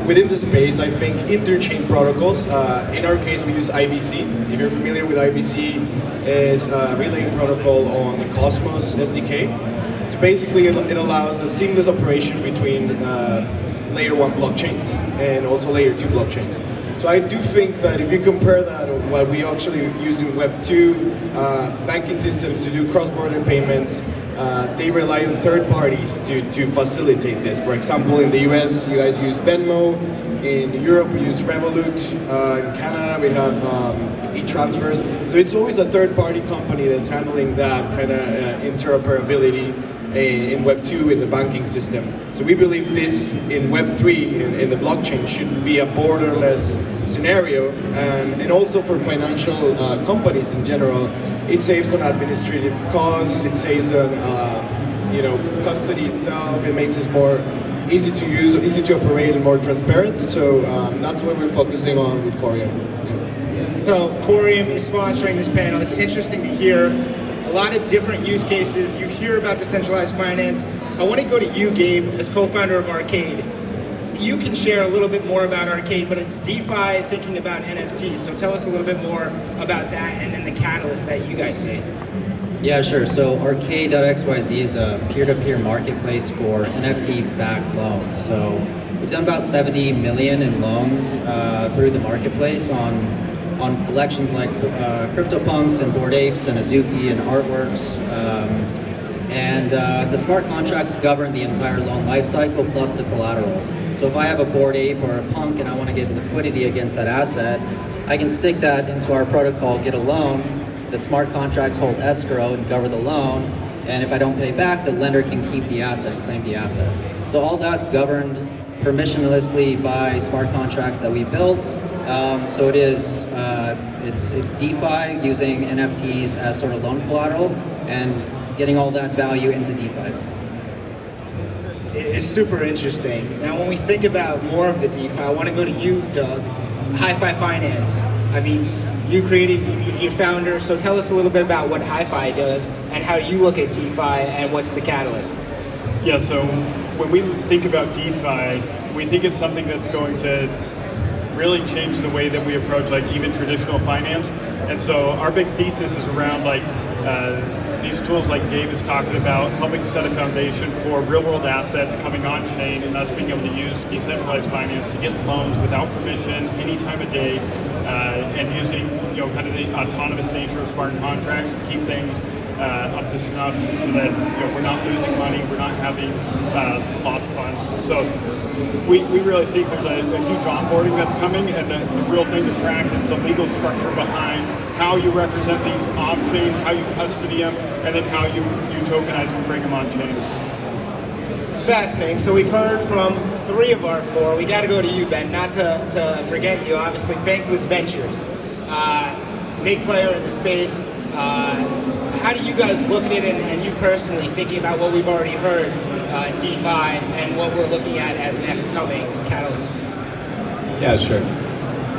within the space, I think interchain protocols. In our case, we use IBC. If you're familiar with IBC, is a relaying protocol on the Cosmos SDK. So basically, it allows a seamless operation between layer 1 blockchains and also layer 2 blockchains. So I do think that if you compare that with what we actually use in Web 2, banking systems to do cross-border payments, they rely on third parties to facilitate this. For example, in the US, you guys use Venmo. In Europe, we use Revolut. In Canada, we have e-transfers. So it's always a third-party company that's handling that kind of interoperability in Web 2 in the banking system. So we believe this in Web 3 in the blockchain should be a borderless scenario, and also for financial companies in general, it saves on administrative costs, it saves on custody itself, it makes it more easy to use, easy to operate, and more transparent. So that's what we're focusing on with Coreum. Yeah. So Coreum is sponsoring this panel. It's interesting to hear a lot of different use cases. You hear about decentralized finance. I want to go to you, Gabe, as co-founder of Arcade. You can share a little bit more about Arcade, but it's DeFi thinking about NFTs. So tell us a little bit more about that and then the catalyst that you guys see. Yeah, sure. So Arcade.xyz is a peer-to-peer marketplace for NFT-backed loans. So we've done about 70 million in loans through the marketplace on collections like CryptoPunks and Bored Apes and Azuki and Artworks. The smart contracts govern the entire loan lifecycle plus the collateral. So if I have a Bored Ape or a Punk and I want to get liquidity against that asset, I can stick that into our protocol, get a loan. The smart contracts hold escrow and govern the loan. And if I don't pay back, the lender can keep the asset and claim the asset. So all that's governed permissionlessly by smart contracts that we built. So it's DeFi using NFTs as sort of loan collateral and getting all that value into DeFi. It's super interesting. Now, when we think about more of the DeFi, I want to go to you, Doug. Hi-Fi Finance. I mean, you created, your founder, so tell us a little bit about what Hi-Fi does and how you look at DeFi and what's the catalyst. Yeah, so when we think about DeFi, we think it's something that's going to really change the way that we approach like even traditional finance. And so our big thesis is around like these tools like Gabe is talking about, helping set a foundation for real world assets coming on chain and us being able to use decentralized finance to get loans without permission, any time of day, and using kind of the autonomous nature of smart contracts to keep things up to snuff so that we're not losing money, we're not having lost funds. So we really think there's a huge onboarding that's coming, and the real thing to track is the legal structure behind how you represent these off-chain, how you custody them, and then how you tokenize them and bring them on-chain. Fascinating. So we've heard from 3 of our 4. We got to go to you, Ben, not to forget you, obviously, Bankless Ventures. Big player in the space. How do you guys look at it, and you personally thinking about what we've already heard, DeFi, and what we're looking at as next coming catalyst? Yeah, sure.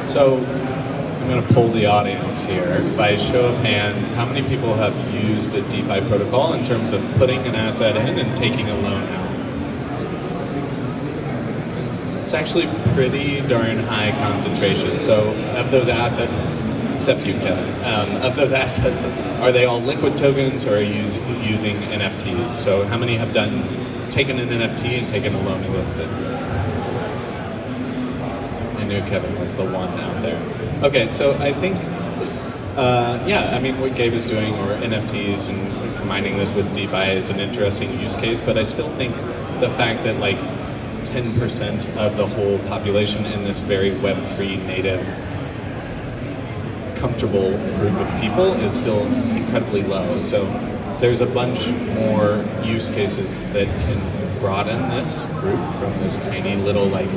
So I'm going to poll the audience here. By show of hands, how many people have used a DeFi protocol in terms of putting an asset in and taking a loan out? It's actually pretty darn high concentration. So of those assets, except you, Kevin, of those assets, are they all liquid tokens or are you using NFTs? So how many have taken an NFT and taken a loan against it? I knew Kevin was the one out there. Okay, so I think, what Gabe is doing, or NFTs and combining this with DeFi is an interesting use case, but I still think the fact that like 10% of the whole population in this very Web3 native comfortable group of people is still incredibly low. So there's a bunch more use cases that can broaden this group from this tiny little like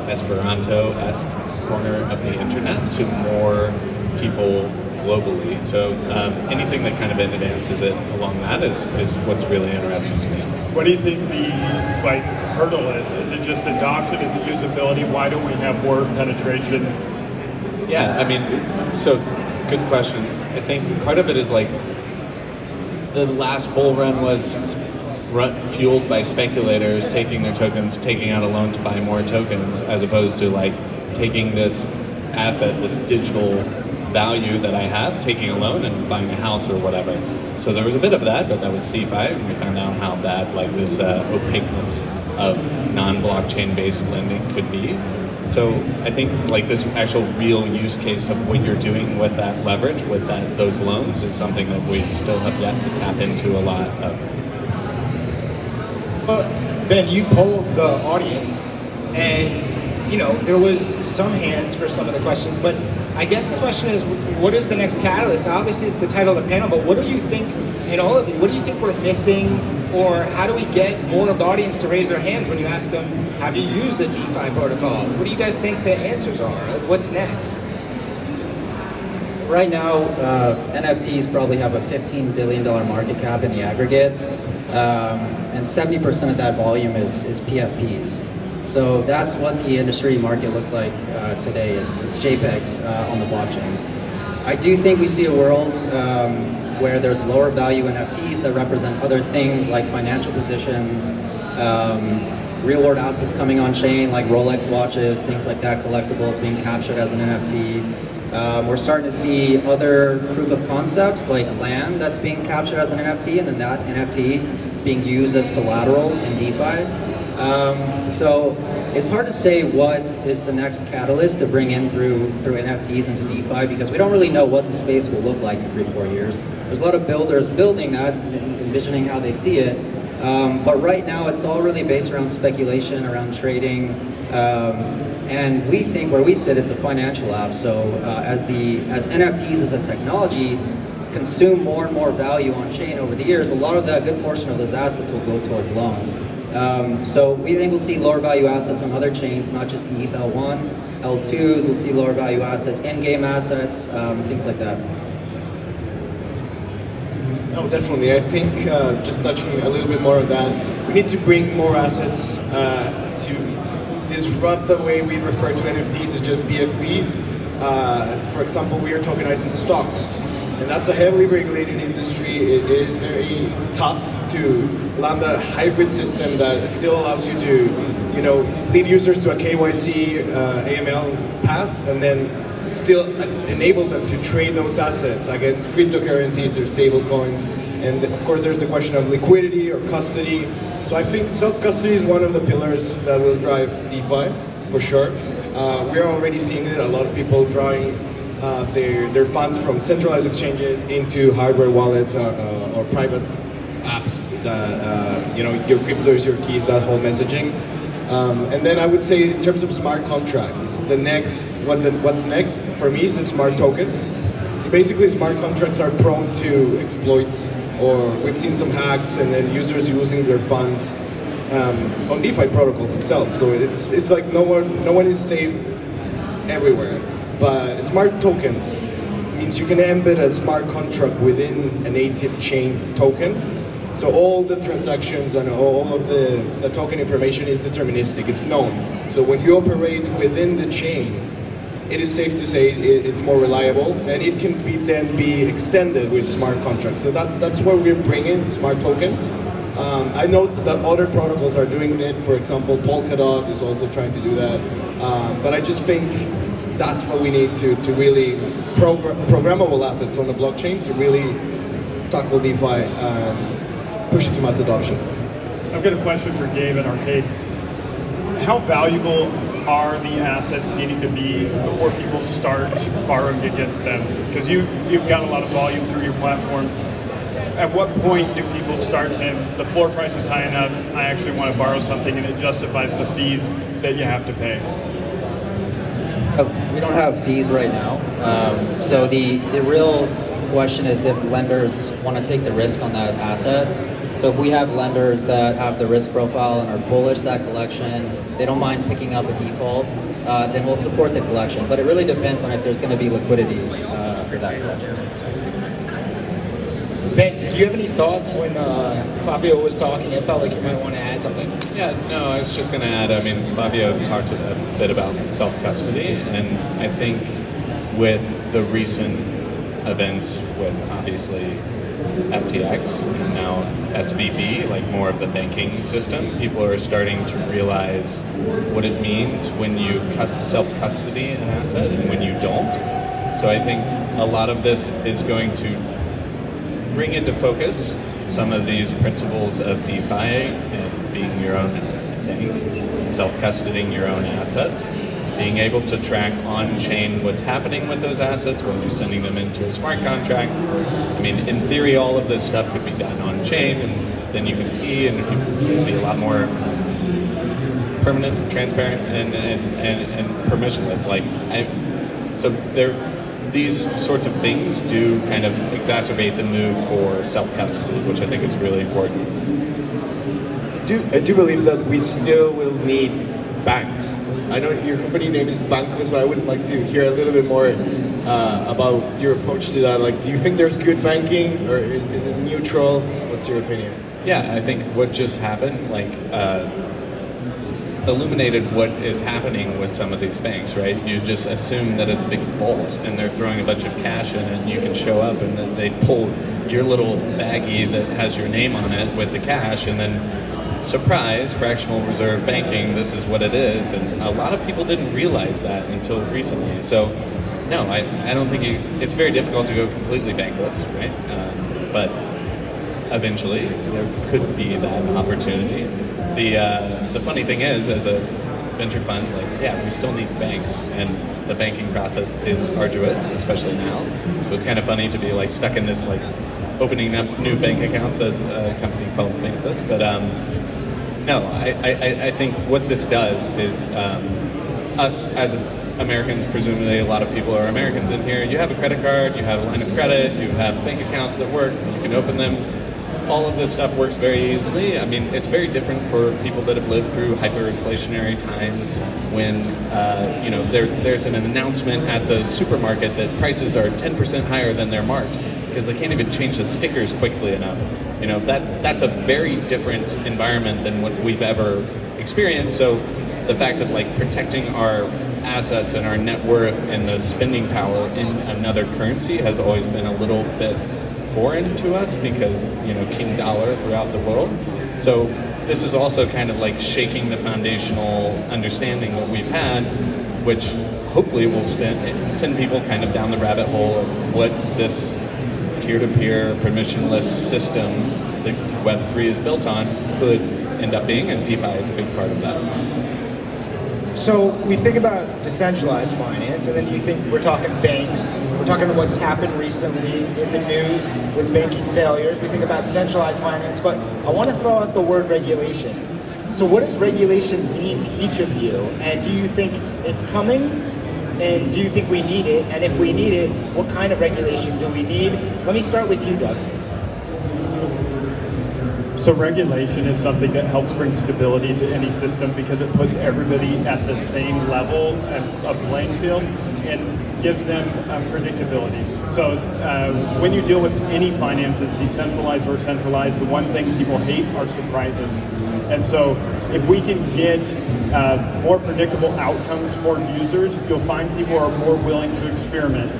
Esperanto-esque corner of the internet to more people globally. So anything that kind of advances it along that is what's really interesting to me. What do you think the hurdle is? Is it just adoption? Is it usability? Why don't we have more penetration? Yeah, I mean, so good question. I think part of it is like the last bull run was fueled by speculators taking their tokens, taking out a loan to buy more tokens, as opposed to like taking this asset, this digital value that I have, taking a loan and buying a house or whatever. So there was a bit of that, but that was C5, and we found out how bad like this opaqueness of non-blockchain based lending could be. So I think like this actual real use case of what you're doing with that leverage, with those loans, is something that we still have yet to tap into a lot of. Well, Ben, you polled the audience, and there was some hands for some of the questions, but I guess the question is, what is the next catalyst? Obviously, it's the title of the panel, but what do you think, and all of you, what do you think we're missing, or how do we get more of the audience to raise their hands when you ask them, have you used the DeFi protocol? What do you guys think the answers are? What's next? Right now, NFTs probably have a $15 billion market cap in the aggregate, and 70% of that volume is PFPs. So that's what the industry market looks like today. It's JPEGs on the blockchain. I do think we see a world where there's lower value NFTs that represent other things like financial positions, real world assets coming on chain like Rolex watches, things like that, collectibles being captured as an NFT. We're starting to see other proof of concepts like land that's being captured as an NFT, and then that NFT being used as collateral in DeFi. So it's hard to say what is the next catalyst to bring in through NFTs into DeFi, because we don't really know what the space will look like in 3-4 years. There's a lot of builders building that, envisioning how they see it, but right now it's all really based around speculation, around trading, and we think where we sit, it's a financial app. So as NFTs as a technology consume more and more value on chain over the years, a lot of that good portion of those assets will go towards loans. So we think we'll see lower value assets on other chains, not just ETH L1, L2s, we'll see lower value assets, in-game assets, things like that. No, definitely. I think just touching a little bit more on that, we need to bring more assets to disrupt the way we refer to NFTs as just PFPs. For example, we are tokenizing stocks, and that's a heavily regulated industry. It is very tough to land a hybrid system that still allows you to, lead users to a KYC, AML path, and then still enable them to trade those assets against cryptocurrencies or stable coins. And of course, there's the question of liquidity or custody. So I think self-custody is one of the pillars that will drive DeFi, for sure. We're already seeing it. A lot of people drawing their funds from centralized exchanges into hardware wallets or private apps that, your crypto is your keys, that whole messaging. And then I would say in terms of smart contracts, what's next for me is smart tokens. So basically smart contracts are prone to exploits, or we've seen some hacks and then users using their funds on DeFi protocols itself. So it's like no one is safe everywhere. But smart tokens means you can embed a smart contract within a native chain token. So all the transactions and all of the token information is deterministic, it's known. So when you operate within the chain, it is safe to say it's more reliable, and it can then be extended with smart contracts. So that's where we're bringing smart tokens. I know that other protocols are doing it. For example, Polkadot is also trying to do that. But I just think that's what we need to really programmable assets on the blockchain to really tackle DeFi. Push it to mass adoption. I've got a question for Gabe at Arcade. How valuable are the assets needing to be before people start borrowing against them? Because you've got a lot of volume through your platform. At what point do people start saying, the floor price is high enough, I actually want to borrow something, and it justifies the fees that you have to pay? We don't have fees right now. So the real question is if lenders want to take the risk on that asset. So if we have lenders that have the risk profile and are bullish that collection, they don't mind picking up a default, then we'll support the collection. But it really depends on if there's going to be liquidity for that collection. Ben, do you have any thoughts when Fabio was talking? I felt like you might want to add something. Yeah, no, I was just going to add, Fabio talked a bit about self-custody, and I think with the recent events with obviously FTX and now SVB, like more of the banking system, people are starting to realize what it means when you self-custody an asset and when you don't. So I think a lot of this is going to bring into focus some of these principles of DeFi and being your own bank, self-custodying your own assets, being able to track on-chain what's happening with those assets when you're sending them into a smart contract. I mean, in theory, all of this stuff could be done on-chain, and then you can see, and it will be a lot more permanent, transparent, and permissionless. These sorts of things do kind of exacerbate the move for self-custody, which I think is really important. I do believe that we still will need banks. I know your company name is Bankless, but I would like to hear a little bit more about your approach to that. Like, do you think there's good banking, or is it neutral? What's your opinion? Yeah, I think what just happened, illuminated what is happening with some of these banks, right? You just assume that it's a big vault and they're throwing a bunch of cash in it, and you can show up and then they pull your little baggie that has your name on it with the cash, and then surprise, fractional reserve banking, this is what it is. And a lot of people didn't realize that until recently. So no, I don't think it's very difficult to go completely bankless, right? But eventually there could be that opportunity. The funny thing is, as a venture fund, we still need banks, and the banking process is arduous, especially now. So it's kind of funny to be stuck in this opening up new bank accounts as a company called Bankless. But no, I think what this does is us as Americans, presumably a lot of people are Americans in here, you have a credit card, you have a line of credit, you have bank accounts that work, you can open them. All of this stuff works very easily. I mean, it's very different for people that have lived through hyperinflationary times when, there's an announcement at the supermarket that prices are 10% higher than they're marked because they can't even change the stickers quickly enough. That's a very different environment than what we've ever experienced. So the fact of protecting our assets and our net worth and the spending power in another currency has always been a little bit foreign to us because, king dollar throughout the world. So this is also kind of shaking the foundational understanding that we've had, which hopefully will send people kind of down the rabbit hole of what this peer-to-peer permissionless system that Web3 is built on could end up being, and DeFi is a big part of that. So we think about decentralized finance, and then you think we're talking banks, we're talking what's happened recently in the news with banking failures. We think about centralized finance, but I want to throw out the word regulation. So what does regulation mean to each of you? And do you think it's coming? And do you think we need it? And if we need it, what kind of regulation do we need? Let me start with you, Doug. So regulation is something that helps bring stability to any system because it puts everybody at the same level of playing field and gives them predictability. So when you deal with any finances, decentralized or centralized, the one thing people hate are surprises. And so if we can get more predictable outcomes for users, you'll find people are more willing to experiment.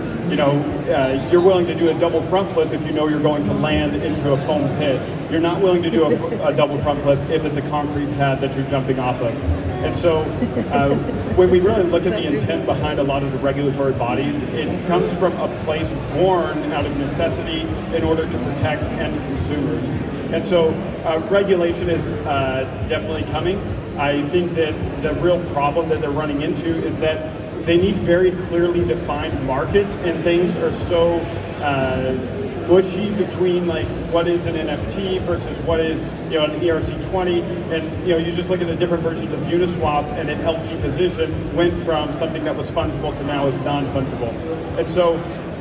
You're willing to do a double front flip if you know you're going to land into a foam pit. You're not willing to do a double front flip if it's a concrete pad that you're jumping off of. And so when we really look at the intent behind a lot of the regulatory bodies, it comes from a place born out of necessity in order to protect end consumers. And so regulation is definitely coming. I think that the real problem that they're running into is that they need very clearly defined markets, and things are so bushy between what is an NFT versus what is an ERC20, and you just look at the different versions of Uniswap, and an LP position went from something that was fungible to now is non-fungible. And so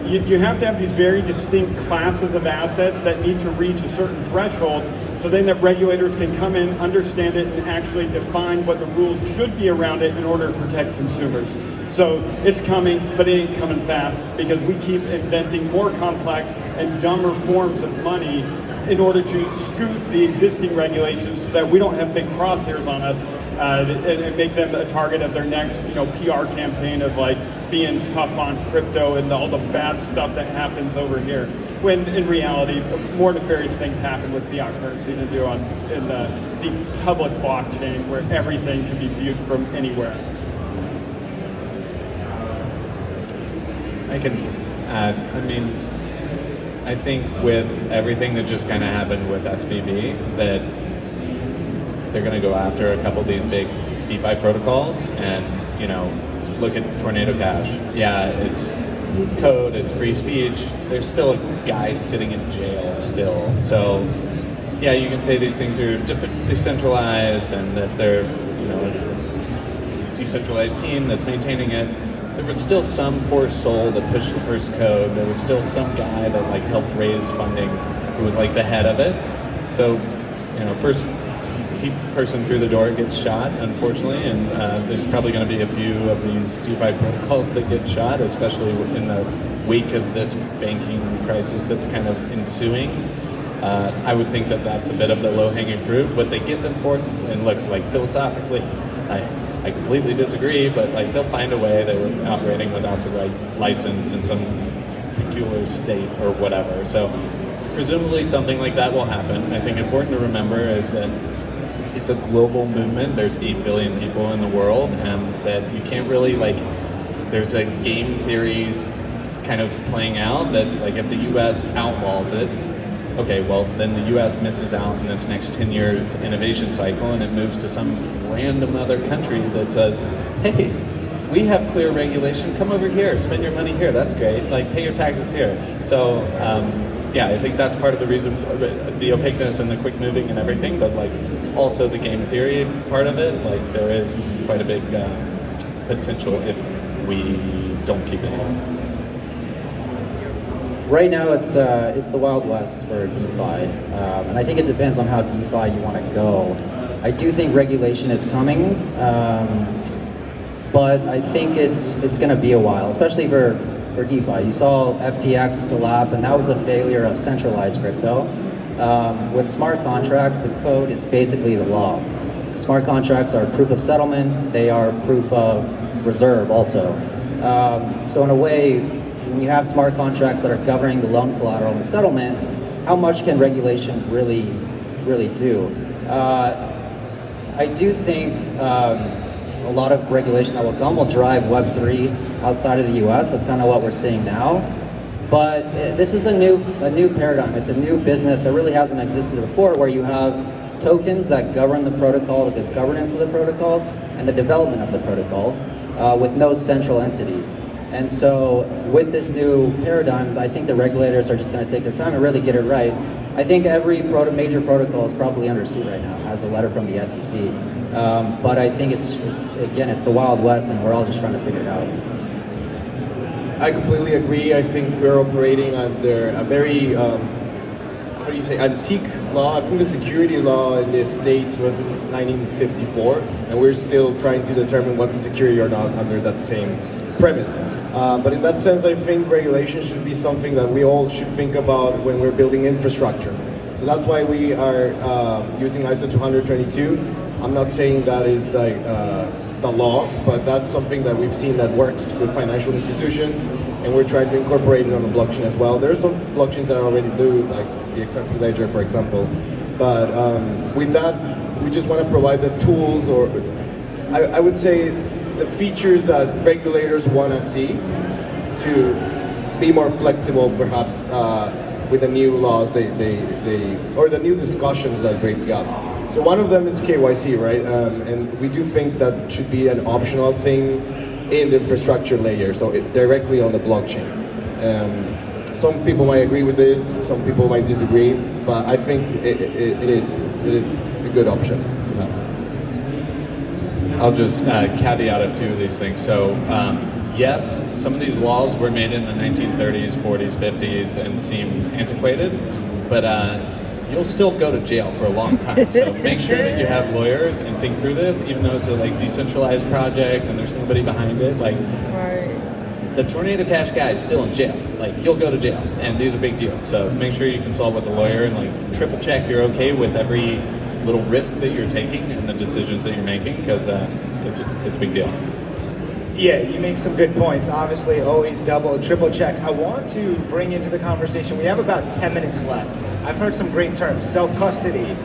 you have to have these very distinct classes of assets that need to reach a certain threshold, so then that regulators can come in, understand it, and actually define what the rules should be around it in order to protect consumers. So it's coming, but it ain't coming fast because we keep inventing more complex and dumber forms of money in order to scoot the existing regulations so that we don't have big crosshairs on us and make them a target of their next, PR campaign of like being tough on crypto and all the bad stuff that happens over here. When in reality, more nefarious things happen with fiat currency than do in the public blockchain, where everything can be viewed from anywhere. I can add, I think with everything that just kind of happened with SVB, that they're going to go after a couple of these big DeFi protocols and, look at Tornado Cash. Yeah, it's code, it's free speech. There's still a guy sitting in jail still. So, yeah, you can say these things are decentralized and that they're, a decentralized team that's maintaining it. There was still some poor soul that pushed the first code. There was still some guy that like helped raise funding who was like the head of it. So, first person through the door gets shot, unfortunately, and there's probably going to be a few of these DeFi protocols that get shot, especially in the wake of this banking crisis that's kind of ensuing. I would think that that's a bit of the low-hanging fruit, but they get them forth, and look, like philosophically, I completely disagree, but like they'll find a way. They were operating without the right license in some peculiar state or whatever. So presumably something like that will happen. I think important to remember is that it's a global movement. There's 8 billion people in the world, and that you can't really there's a game theory kind of playing out that like if the US outlaws it, okay, well then the US misses out in this next 10 years innovation cycle and it moves to some random other country that says, hey, we have clear regulation, come over here, spend your money here, that's great, like pay your taxes here. So yeah, I think that's part of the reason, the opaqueness and the quick moving and everything, but like also the game theory part of it, like there is quite a big potential if we don't keep it in. Right now, it's the Wild West for DeFi, and I think it depends on how DeFi you want to go. I do think regulation is coming, but I think it's going to be a while, especially for DeFi. You saw FTX collapse, and that was a failure of centralized crypto. With smart contracts, the code is basically the law. Smart contracts are proof of settlement. They are proof of reserve also. So in a way, when you have smart contracts that are governing the loan collateral and the settlement, how much can regulation really do? I do think a lot of regulation that will come will drive Web3 outside of the US. That's kind of what we're seeing now. But this is a new paradigm. It's a new business that really hasn't existed before, where you have tokens that govern the protocol, the governance of the protocol, and the development of the protocol with no central entity. And so with this new paradigm, I think the regulators are just going to take their time and really get it right. I think every major protocol is probably under suit right now, has a letter from the SEC. But I think it's the Wild West, and we're all just trying to figure it out. I completely agree. I think we're operating under a very, antique law. I think the security law in the States was in 1954, and we're still trying to determine what's a security or not under that same premise. But in that sense, I think regulation should be something that we all should think about when we're building infrastructure. So that's why we are using ISO 222. I'm not saying that is the law, but that's something that we've seen that works with financial institutions, and we're trying to incorporate it on the blockchain as well. There are some blockchains that already do, like the XRP Ledger, for example. But with that, we just want to provide the tools, or I would say the features that regulators want to see to be more flexible, perhaps, with the new laws or the new discussions that break up. So one of them is KYC, right? And we do think that should be an optional thing in the infrastructure layer, so directly on the blockchain. Some people might agree with this, some people might disagree, but I think it is a good option to have. I'll just caveat a few of these things. So yes, some of these laws were made in the 1930s, 40s, 50s and seem antiquated, but you'll still go to jail for a long time. So make sure that you have lawyers and think through this, even though it's a decentralized project and there's nobody behind it. The Tornado Cash guy is still in jail. You'll go to jail, and these are big deals. So make sure you consult with a lawyer and triple check you're okay with every little risk that you're taking and the decisions that you're making, because it's a big deal. Yeah, you make some good points. Obviously, always double, triple check. I want to bring into the conversation, we have about 10 minutes left. I've heard some great terms, self-custody.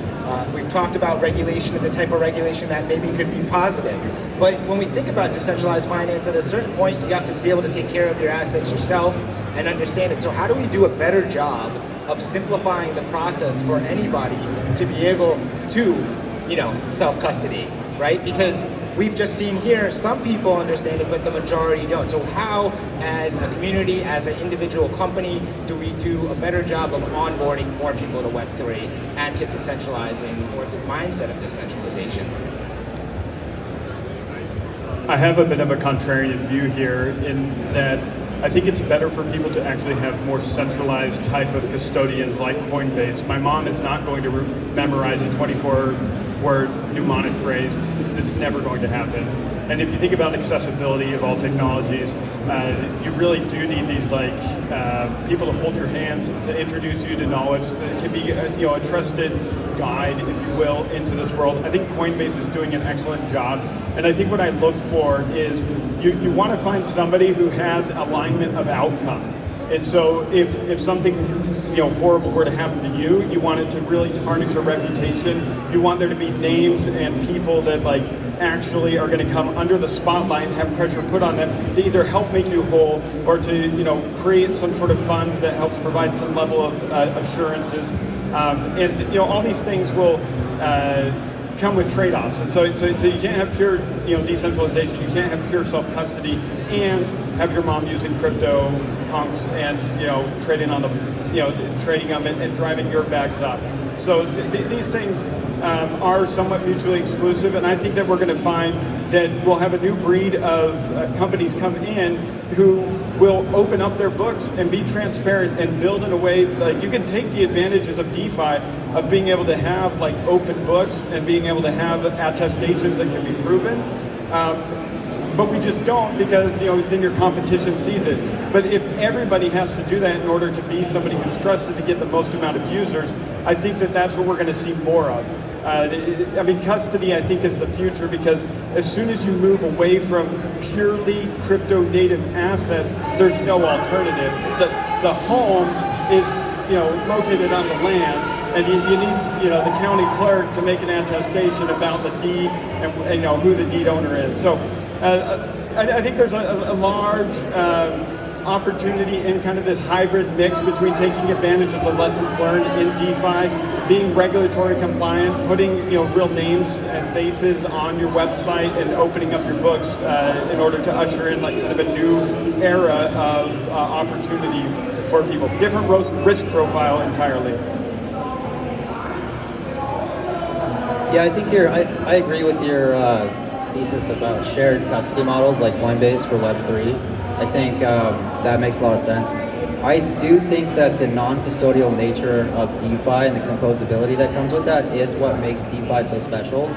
We've talked about regulation and the type of regulation that maybe could be positive. But when we think about decentralized finance, at a certain point, you have to be able to take care of your assets yourself and understand it. So how do we do a better job of simplifying the process for anybody to be able to, self-custody, right? Because we've just seen here, some people understand it, but the majority don't. So how, as a community, as an individual company, do we do a better job of onboarding more people to Web3 and to decentralizing, or the mindset of decentralization? I have a bit of a contrarian view here in that I think it's better for people to actually have more centralized type of custodians like Coinbase. My mom is not going to memorize a 24-word mnemonic phrase. It's never going to happen. And if you think about accessibility of all technologies, you really do need these people to hold your hands, to introduce you to knowledge. It can be a trusted guide, if you will, into this world. I think Coinbase is doing an excellent job. And I think what I look for is you want to find somebody who has alignment of outcome. And so if something horrible were to happen to you, you want it to really tarnish your reputation. You want there to be names and people that actually are going to come under the spotlight and have pressure put on them to either help make you whole or to create some sort of fund that helps provide some level of assurances. And all these things will come with trade-offs, and so you can't have pure decentralization, you can't have pure self-custody and have your mom using crypto punks and trading on trading them and driving your bags up. So these things are somewhat mutually exclusive, and I think that we're going to find that we'll have a new breed of companies come in who will open up their books and be transparent and build in a way you can take the advantages of DeFi, of being able to have open books and being able to have attestations that can be proven. But we just don't, because then your competition sees it. But if everybody has to do that in order to be somebody who's trusted to get the most amount of users, I think that that's what we're going to see more of. Custody, I think, is the future, because as soon as you move away from purely crypto native assets, there's no alternative. The home is located on the land, and you need the county clerk to make an attestation about the deed and who the deed owner is. So I think there's a large opportunity in kind of this hybrid mix between taking advantage of the lessons learned in DeFi, being regulatory compliant, putting real names and faces on your website, and opening up your books in order to usher in kind of a new era of opportunity for people. Different risk profile entirely. Yeah, I think I agree with your thesis about shared custody models like Coinbase for Web3. I think that makes a lot of sense. I do think that the non-custodial nature of DeFi and the composability that comes with that is what makes DeFi so special.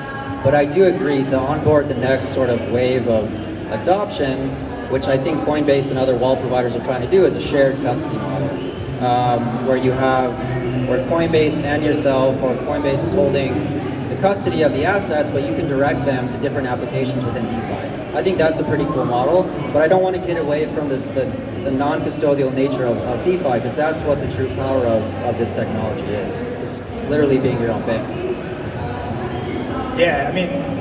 But I do agree, to onboard the next sort of wave of adoption, which I think Coinbase and other wallet providers are trying to do, is a shared custody model, where Coinbase and yourself, or Coinbase is holding the custody of the assets, but you can direct them to different applications within DeFi. I think that's a pretty cool model, but I don't want to get away from the non-custodial nature of DeFi, because that's what the true power of this technology is. It's literally being your own bank. Yeah,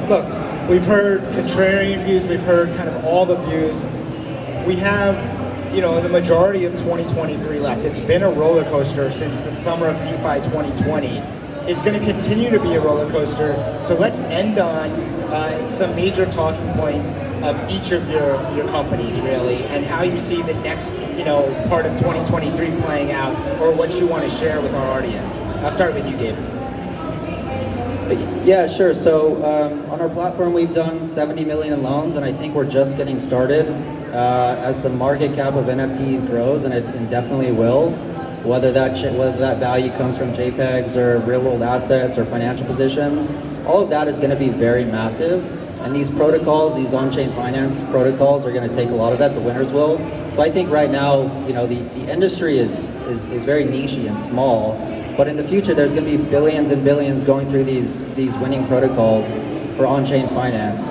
look, we've heard contrarian views, we've heard kind of all the views. We have, the majority of 2023 left. It's been a roller coaster since the summer of DeFi 2020. It's going to continue to be a roller coaster. So let's end on some major talking points of each of your companies, really, and how you see the next part of 2023 playing out, or what you want to share with our audience. I'll start with you, Gabe. Yeah, sure. So on our platform, we've done 70 million in loans, and I think we're just getting started. As the market cap of NFTs grows, and it definitely will, whether that value comes from JPEGs or real-world assets or financial positions, all of that is going to be very massive. And these protocols, these on-chain finance protocols, are going to take a lot of that. The winners will. So I think right now, the industry is very niche and small. But in the future, there's going to be billions and billions going through these winning protocols for on-chain finance.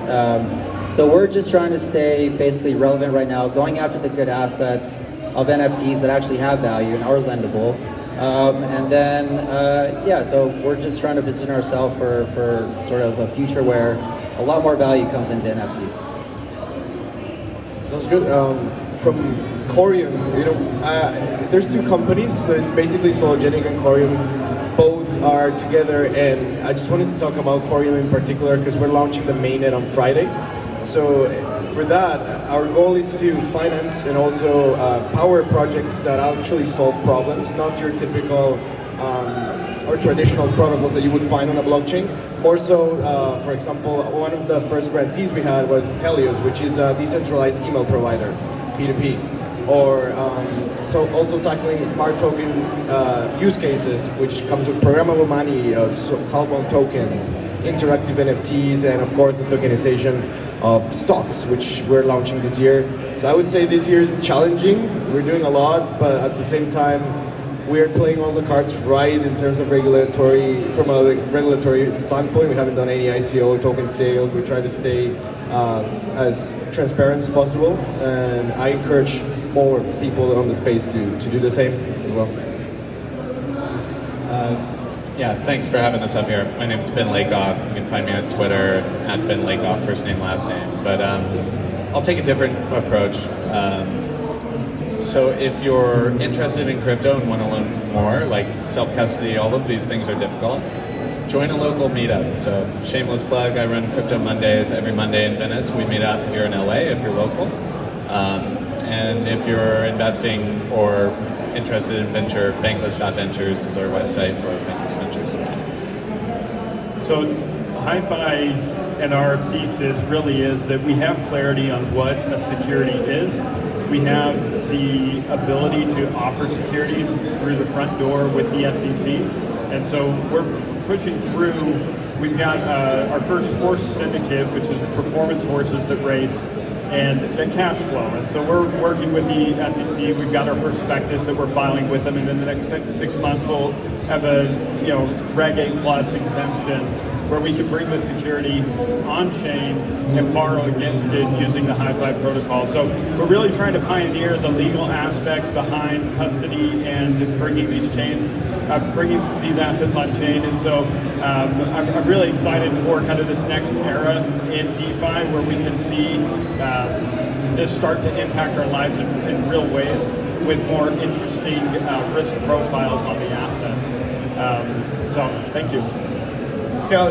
So we're just trying to stay basically relevant right now, going after the good assets of NFTs that actually have value and are lendable. And then, so we're just trying to position ourselves for sort of a future where a lot more value comes into NFTs. Sounds good. From Coreum, there's two companies, so it's basically Sologenic and Coreum. Both are together, and I just wanted to talk about Coreum in particular because we're launching the mainnet on Friday. So for that, our goal is to finance and also power projects that actually solve problems, not your typical or traditional protocols that you would find on a blockchain. More so, for example, one of the first grantees we had was Telios, which is a decentralized email provider, P2P. Or so also tackling smart token use cases, which comes with programmable money, solvable tokens, interactive NFTs, and of course the tokenization of stocks, which we're launching this year. So I would say this year is challenging. We're doing a lot, but at the same time, we're playing all the cards right in terms of regulatory, from a regulatory standpoint. We haven't done any ICO token sales. We try to stay as transparent as possible, and I encourage more people on the space to do the same as well. Thanks for having us up here. My name is Ben Lakoff. You can find me on Twitter at Ben Lakoff, first name, last name. But I'll take a different approach. So if you're interested in crypto and want to learn more, like self-custody, all of these things are difficult, join a local meetup. So shameless plug, I run Crypto Mondays every Monday in Venice. We meet up here in LA if you're local. And if you're investing or interested in venture, Bankless.Ventures is our website for Bankless Ventures. So Hi-Fi and our thesis really is that we have clarity on what a security is. We have the ability to offer securities through the front door with the SEC. And so we're pushing through. We've got our first horse syndicate, which is performance horses that race, and the cash flow. And so we're working with the SEC. We've got our prospectus that we're filing with them, and in the next 6 months we'll have a Reg A+ exemption where we can bring the security on-chain and borrow against it using the Hi-Fi protocol. So we're really trying to pioneer the legal aspects behind custody and bringing these assets on-chain. And so I'm really excited for kind of this next era in DeFi where we can see this start to impact our lives in real ways with more interesting risk profiles on the assets. So thank you.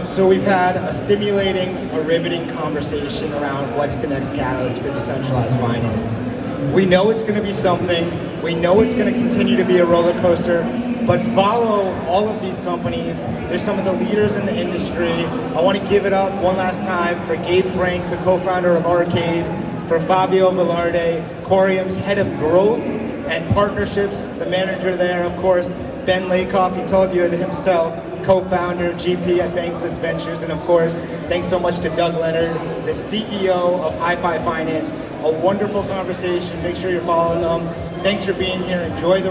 So we've had a stimulating, a riveting conversation around what's the next catalyst for decentralized finance. We know it's going to be something. We know it's going to continue to be a roller coaster, but follow all of these companies. They're some of the leaders in the industry. I want to give it up one last time for Gabe Frank, the co-founder of Arcade, for Fabio Velarde, Coreum's head of growth and partnerships, the manager there, of course, Ben Lakoff, he told you it himself, co-founder, GP at Bankless Ventures, and of course, thanks so much to Doug Leonard, the CEO of Hi-Fi Finance. A wonderful conversation. Make sure you're following them. Thanks for being here. Enjoy the